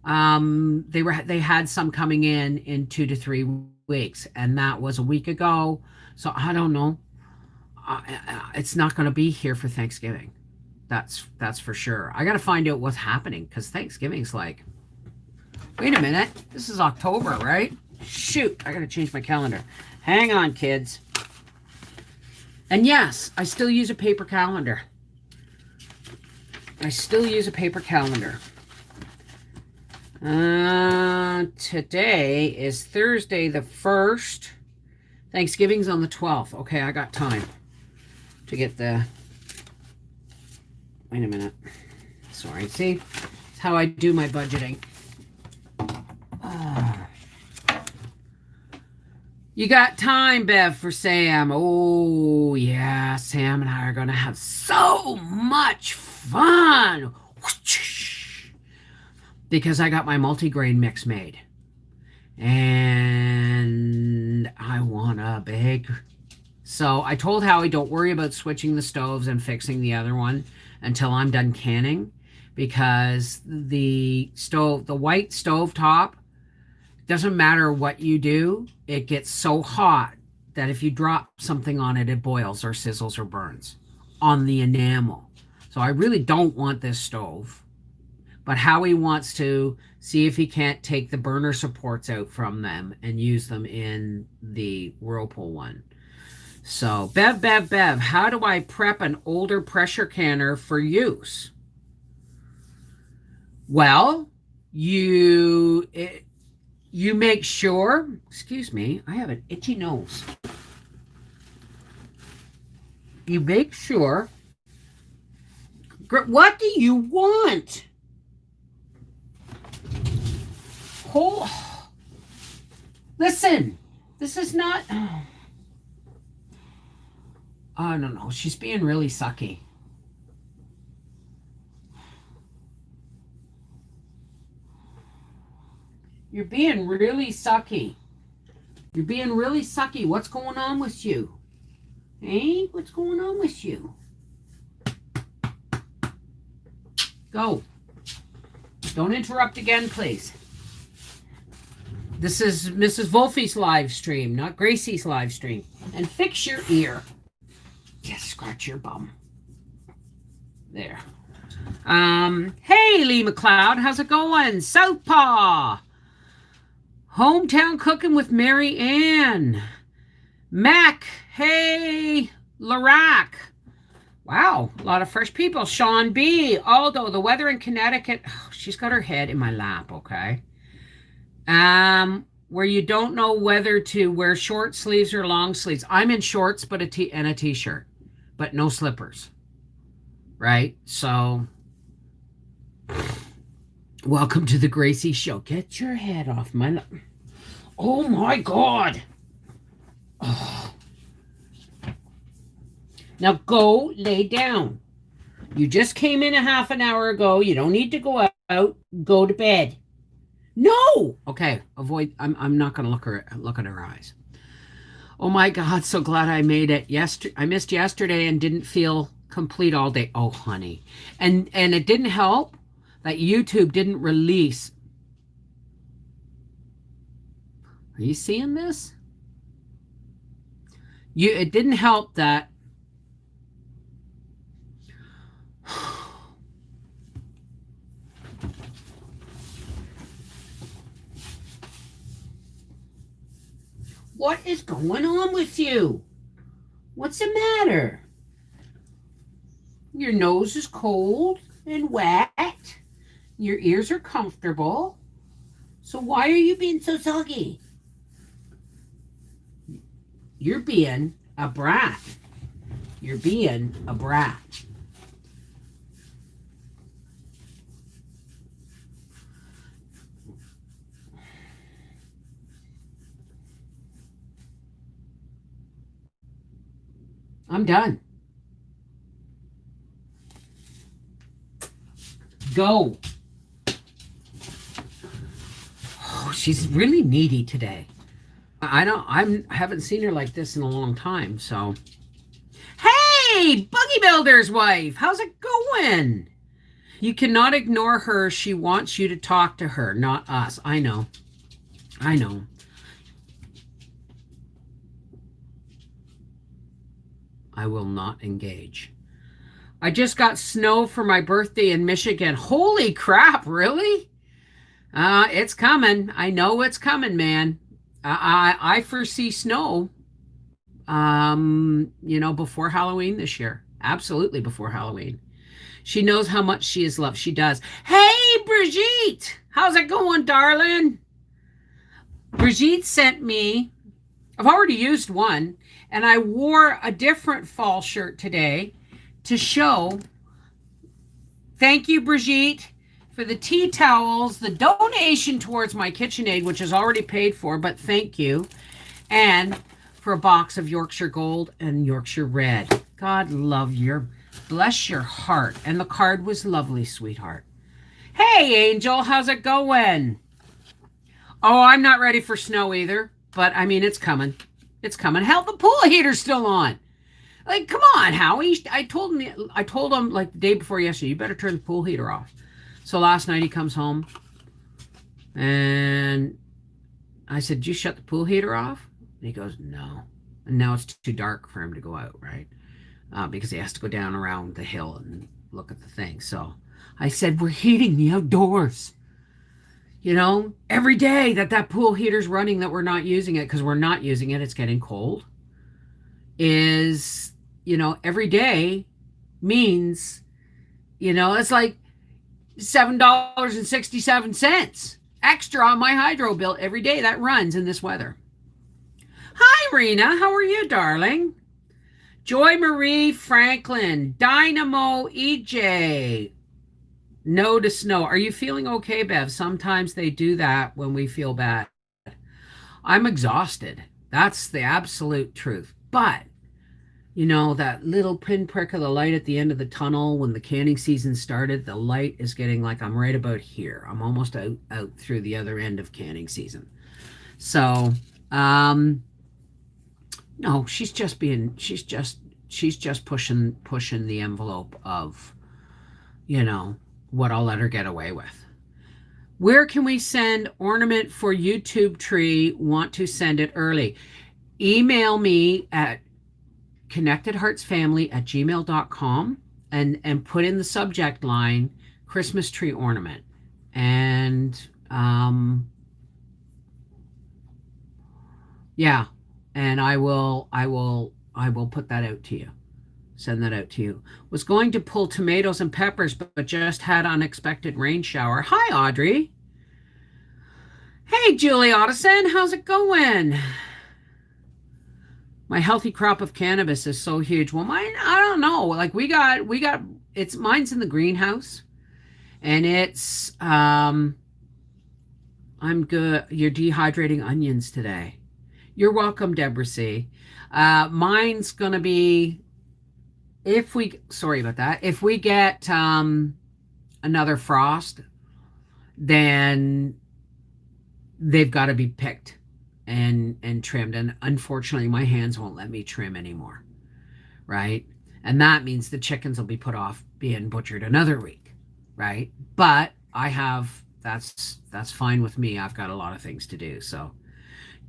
they had some coming in 2 to 3 weeks, and that was a week ago. So I don't know. It's not going to be here for Thanksgiving. That's for sure. I got to find out what's happening because Thanksgiving's like, wait a minute, this is October, right? Shoot, I got to change my calendar. Hang on, kids. And yes, I still use a paper calendar. Today is Thursday the 1st. Thanksgiving's on the 12th. Okay, I got time to get the... Wait a minute. Sorry, see? It's how I do my budgeting. You got time, Bev, for Sam. Oh, yeah, Sam and I are going to have so much fun. Because I got my multigrain mix made. And I want a big... So I told Howie, don't worry about switching the stoves and fixing the other one until I'm done canning. Because the white stove top, doesn't matter what you do, it gets so hot that if you drop something on it, it boils or sizzles or burns on the enamel. So I really don't want this stove. But Howie wants to see if he can't take the burner supports out from them and use them in the Whirlpool one. So, Bev, how do I prep an older pressure canner for use? Well, you make sure, excuse me, I have an itchy nose. You make sure, what do you want? Listen, this is not, I don't know, she's being really sucky. You're being really sucky. What's going on with you? Hey, what's going on with you? Go. Don't interrupt again, please. This is Mrs. Wolfie's live stream, not Gracie's live stream. And fix your ear. Yes, scratch your bum. There. Hey, Lee McLeod, how's it going? Southpaw. Hometown cooking with Mary Ann. Mac, hey, Larac. Wow, a lot of fresh people. Sean B. Aldo, the weather in Connecticut. Oh, she's got her head in my lap, okay. where you don't know whether to wear short sleeves or long sleeves. I'm in shorts but a t-shirt, but no slippers, right? So welcome to the Gracie show. Get your head off my Oh my god. Oh. Now go lay down. You just came in a half an hour ago. You don't need to go out. Go to bed. No. Okay. Avoid. I'm not going to look at her eyes. Oh my God. So glad I made it. I missed yesterday and didn't feel complete all day. Oh, honey. And it didn't help that YouTube didn't release. Are you seeing this? It didn't help that. What is going on with you? What's the matter? Your nose is cold and wet. Your ears are comfortable. So why are you being so soggy? You're being a brat. You're being a brat. I'm done. Go. Oh, she's really needy today. I haven't seen her like this in a long time, so. Hey, Buggy Builder's wife, how's it going? You cannot ignore her. She wants you to talk to her, not us. I know. I know. I will not engage. I just got snow for my birthday in Michigan. Holy crap, really? It's coming. I know it's coming, man. I foresee snow, before Halloween this year. Absolutely before Halloween. She knows how much she is loved. She does. Hey, Brigitte! How's it going, darling? Brigitte sent me, I've already used one, and I wore a different fall shirt today to show. Thank you, Brigitte, for the tea towels, the donation towards my KitchenAid, which is already paid for, but thank you, and for a box of Yorkshire Gold and Yorkshire Red. God bless your heart. And the card was lovely, sweetheart. Hey, Angel, how's it going? Oh, I'm not ready for snow either, but I mean, it's coming. It's coming. Hell, the pool heater's still on. Like, come on, Howie. I told him like the day before yesterday, you better turn the pool heater off. So last night he comes home and I said, did you shut the pool heater off? And he goes, no. And now it's too dark for him to go out, right? Because he has to go down around the hill and look at the thing. So I said, we're heating the outdoors. Every day that pool heater's running, that we're not using it because we're not using it, it's getting cold, is, every day means, it's like $7.67 extra on my hydro bill every day that runs in this weather. Hi, Rena. How are you, darling? Joy Marie Franklin, Dynamo EJ. No to snow. Are you feeling okay, Bev? Sometimes they do that when we feel bad. I'm exhausted. That's the absolute truth. But, that little pinprick of the light at the end of the tunnel when the canning season started, the light is getting like I'm right about here. I'm almost out through the other end of canning season. So, no, she's just pushing the envelope of, what I'll let her get away with. Where can we send ornament for YouTube tree? Want to send it early? Email me at connectedheartsfamily@gmail.com and put in the subject line Christmas tree ornament. And yeah, and I will put that out to you. Send that out to you. Was going to pull tomatoes and peppers, but just had unexpected rain shower. Hi, Audrey. Hey, Julie Otteson, how's it going? My healthy crop of cannabis is so huge. Well, mine, I don't know. Like we got it's mine's in the greenhouse and it's I'm good. You're dehydrating onions today. You're welcome, Deborah C. Mine's gonna be if we sorry about that. If we get another frost, then they've got to be picked and trimmed. And unfortunately, my hands won't let me trim anymore, right? And that means the chickens will be put off being butchered another week, right? But I have that's fine with me. I've got a lot of things to do. So,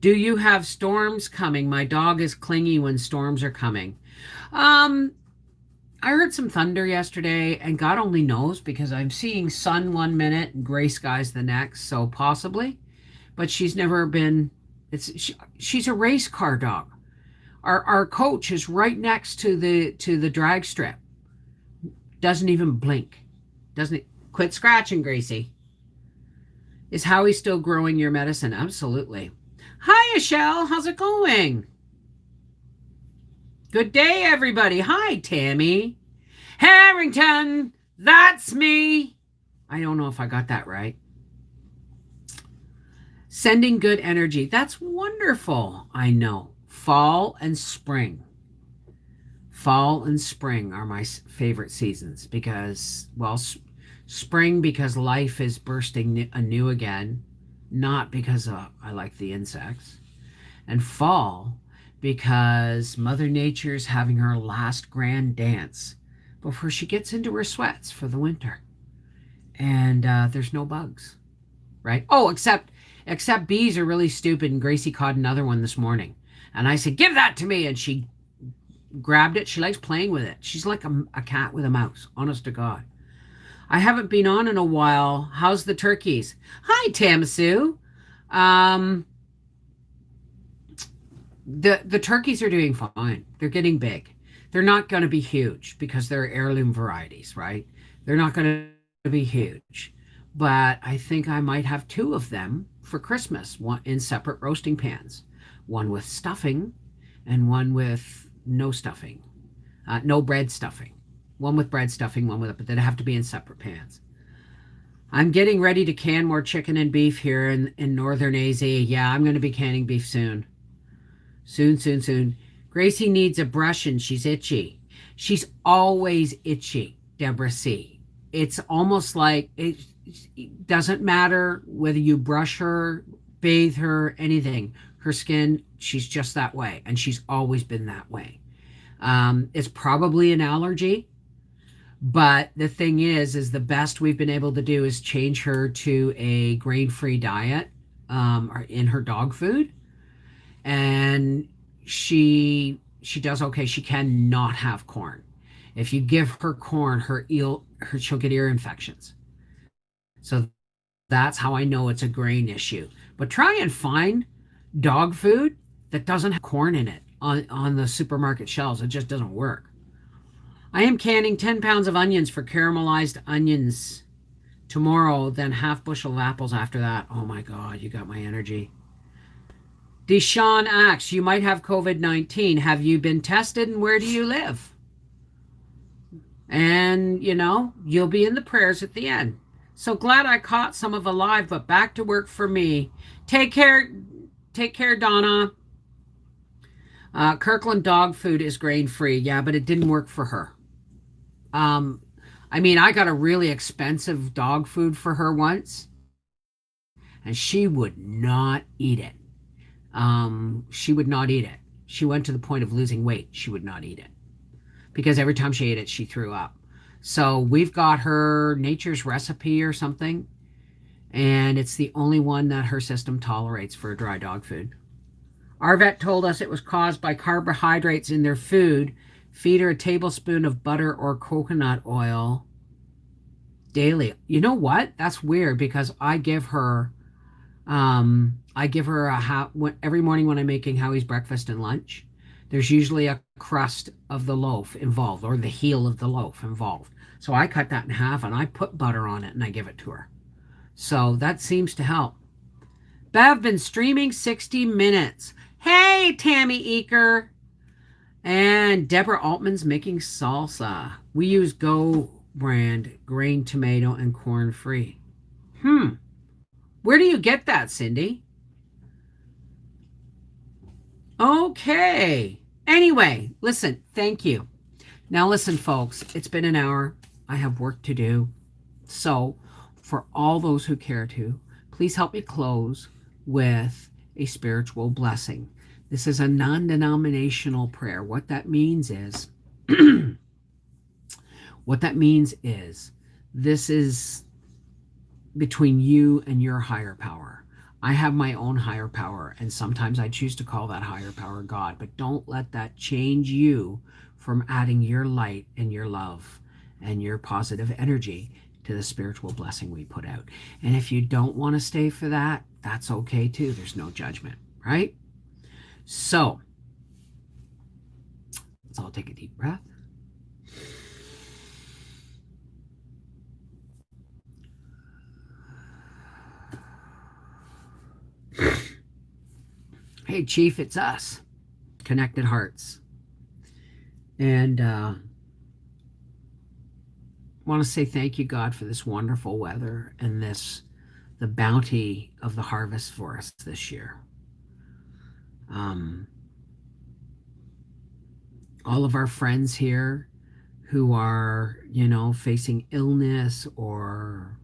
do you have storms coming? My dog is clingy when storms are coming. Um, I heard some thunder yesterday, and God only knows because I'm seeing sun one minute and gray skies the next. So possibly, but she's never been. She's a race car dog. Our coach is right next to the drag strip. Doesn't even blink. Doesn't quit scratching, Gracie. Is Howie still growing your medicine? Absolutely. Hi, Michelle. How's it going? Good day, everybody. Hi, Tammy. Harrington. That's me. I don't know if I got that right. Sending good energy. That's wonderful. I know. Fall and spring. Fall and spring are my favorite seasons because, well, spring because life is bursting anew again, not because I like the insects. And fall because Mother Nature's having her last grand dance before she gets into her sweats for the winter. And there's no bugs, right? Oh, except bees are really stupid. And Gracie caught another one this morning, and I said, "Give that to me," and she grabbed it. She likes playing with it. She's like a cat with a mouse. Honest to God. I haven't been on in a while. How's the turkeys? Hi, Tamasu. Um, the turkeys are doing fine. They're getting big. They're not going to be huge because they're heirloom varieties, right? They're not going to be huge. But I think I might have two of them for Christmas, one in separate roasting pans, one with stuffing and one with no stuffing, no bread stuffing. One with bread stuffing, one with it, but they have to be in separate pans. I'm getting ready to can more chicken and beef here in northern AZ. Yeah, I'm going to be canning beef soon. Soon, soon, soon. Gracie needs a brushing. She's itchy. She's always itchy, Deborah C. It's almost like it doesn't matter whether you brush her, bathe her, anything. Her skin, she's just that way. And she's always been that way. It's probably an allergy. But the thing is the best we've been able to do is change her to a grain-free diet in her dog food, and she does okay. She cannot have corn. If you give her corn, she'll get ear infections. So that's how I know it's a grain issue. But try and find dog food that doesn't have corn in it on the supermarket shelves. It just doesn't work. I am canning 10 pounds of onions for caramelized onions tomorrow, then half bushel of apples after that. Oh my God, you got my energy. Deshaun asks, you might have COVID-19. Have you been tested and where do you live? And, you'll be in the prayers at the end. So glad I caught some of alive, but back to work for me. Take care. Take care, Donna. Kirkland dog food is grain free. Yeah, but it didn't work for her. Um, I mean, I got a really expensive dog food for her once, and she would not eat it. She would not eat it. She went to the point of losing weight. She would not eat it because every time she ate it, she threw up. So we've got her nature's recipe or something, and it's the only one that her system tolerates for dry dog food. Our vet told us it was caused by carbohydrates in their food. Feed her a tablespoon of butter or coconut oil daily. You know what? That's weird because I give her every morning when I'm making Howie's breakfast and lunch. There's usually a crust of the loaf involved or the heel of the loaf involved. So I cut that in half and I put butter on it and I give it to her. So that seems to help. Bev been streaming 60 minutes. Hey, Tammy Eaker. And Deborah Altman's making salsa. We use Go brand grain tomato and corn free. Hmm. Where do you get that, Cindy? Okay. Anyway, listen, thank you. Now, listen, folks, it's been an hour. I have work to do. So, for all those who care to, please help me close with a spiritual blessing. This is a non denominational prayer. What that means is, this is between you and your higher power. I have my own higher power, and sometimes I choose to call that higher power God, but don't let that change you from adding your light and your love and your positive energy to the spiritual blessing we put out. And if you don't want to stay for that, that's okay too. There's no judgment, right? So let's all take a deep breath. Hey, Chief, it's us, Connected Hearts. And want to say thank you, God, for this wonderful weather and the bounty of the harvest for us this year. Um, all of our friends here who are, facing illness or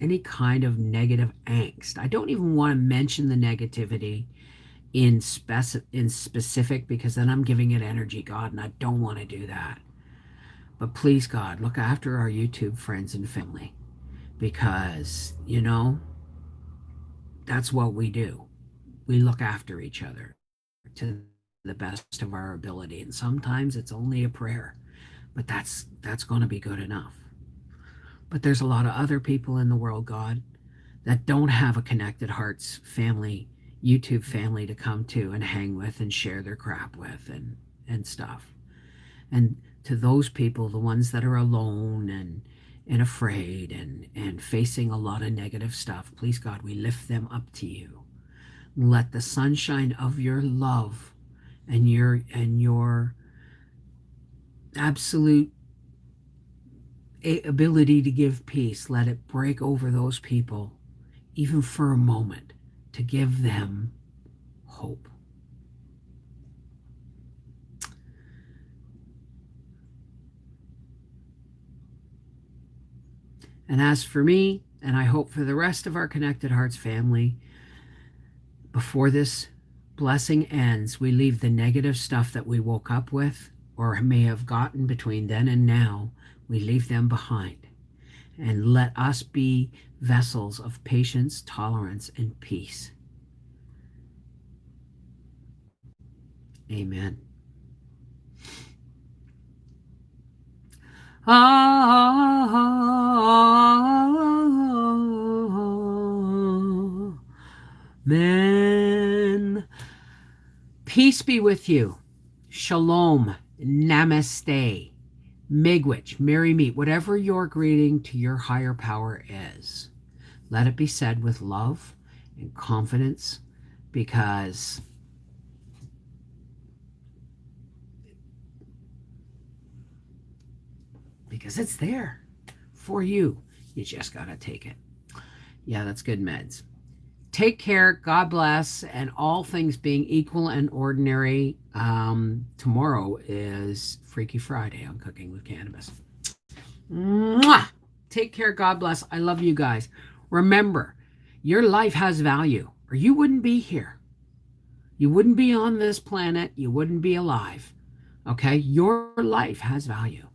any kind of negative angst. I don't even want to mention the negativity in specific, because then I'm giving it energy, God, and I don't want to do that. But please, God, look after our YouTube friends and family, because that's what we do. We look after each other to the best of our ability, and sometimes it's only a prayer, but that's going to be good enough. But there's a lot of other people in the world, God, that don't have a Connected Hearts family, YouTube family to come to and hang with and share their crap with and stuff. And to those people, the ones that are alone and afraid and facing a lot of negative stuff, please, God, we lift them up to you. Let the sunshine of your love and your absolute ability to give peace, let it break over those people, even for a moment, to give them hope. And as for me, and I hope for the rest of our Connected Hearts family, before this blessing ends, we leave the negative stuff that we woke up with or may have gotten between then and now, we leave them behind. And let us be vessels of patience, tolerance, and peace. Amen. Amen. Peace be with you. Shalom. Namaste. Miigwech. Merry meet. Whatever your greeting to your higher power is, let it be said with love and confidence, because it's there for you. You just got to take it. Yeah, that's good meds. Take care. God bless. And all things being equal and ordinary, tomorrow is Freaky Friday on Cooking with Cannabis. Mwah! Take care. God bless. I love you guys. Remember, your life has value, or you wouldn't be here. You wouldn't be on this planet. You wouldn't be alive. Okay? Your life has value.